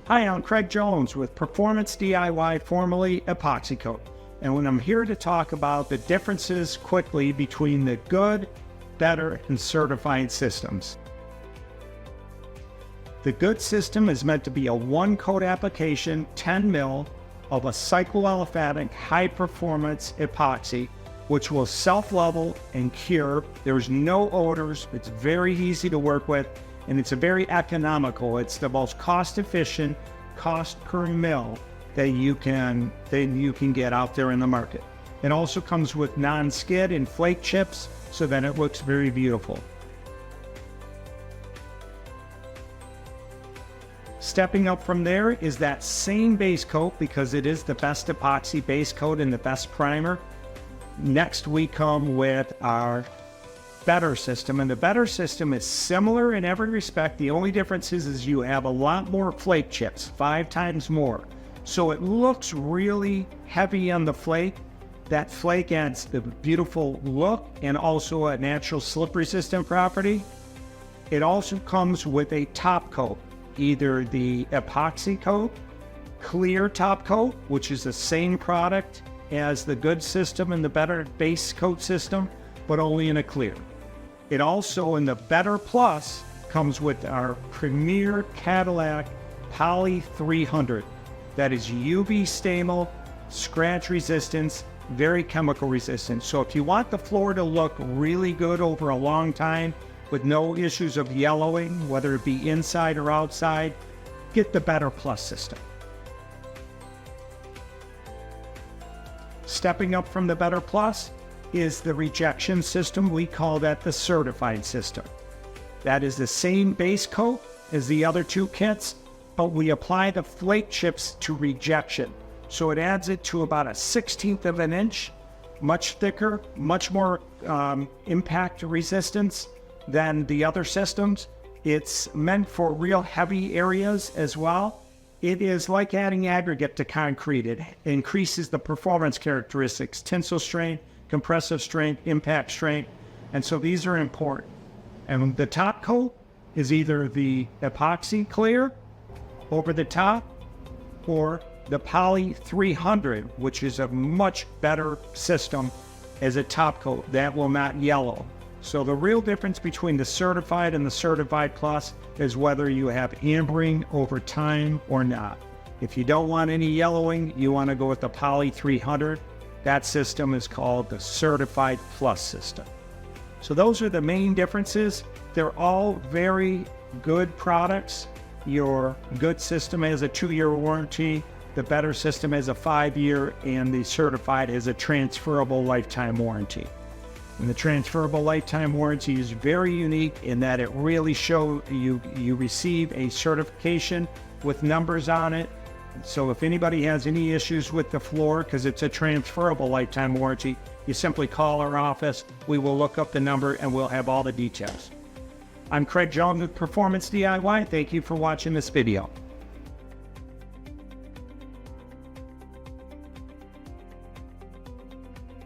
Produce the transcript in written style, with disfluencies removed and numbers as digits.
Hi, I'm Craig Jones with Performance DIY, formerly Epoxy Coat. And when I'm here to talk about the differences quickly between the good, better, and certified systems. The good system is meant to be a one-coat application, 10 mil, of a cycloaliphatic high-performance epoxy, which will self-level and cure. There's no odors, it's very easy to work with, and it's a very economical. It's the most cost-efficient cost per mil that you can get out there in the market. It also comes with non-skid and flake chips so that it looks very beautiful. Stepping up from there is that same base coat, because it is the best epoxy base coat and the best primer. Next we come with our better system, and the better system is similar in every respect. The only difference is you have a lot more flake chips, 5 times more. So it looks really heavy on the flake. That flake adds the beautiful look and also a natural slip resistant property. It also comes with a top coat, either the epoxy coat, clear top coat, which is the same product as the good system and the better base coat system, but only in a clear. It also, in the Better Plus, comes with our Premier Cadillac Poly 300. That is UV stable, scratch resistance, very chemical resistant. So if you want the floor to look really good over a long time with no issues of yellowing, whether it be inside or outside, get the Better Plus system. Stepping up from the Better Plus is the rejection system. We call that the certified system. That is the same base coat as the other two kits, but we apply the flake chips to rejection. So it adds it to about a 1/16 of an inch, much thicker, much more impact resistance than the other systems. It's meant for real heavy areas as well. It is like adding aggregate to concrete. It increases the performance characteristics, tensile strength, compressive strength, impact strength, and so these are important. And the top coat is either the epoxy clear over the top or the Poly 300, which is a much better system as a top coat that will not yellow. So the real difference between the certified and the certified plus is whether you have ambering over time or not. If you don't want any yellowing, you want to go with the Poly 300. That system is called the Certified Plus system. So those are the main differences. They're all very good products. Your good system has a 2-year warranty, the better system has a 5-year, and the certified has a transferable lifetime warranty. And the transferable lifetime warranty is very unique in that it really shows you receive a certification with numbers on it. So if anybody has any issues with the floor, because it's a transferable lifetime warranty, you simply call our office. We will look up the number and we'll have all the details. I'm Craig Jones with Performance DIY. Thank you for watching this video.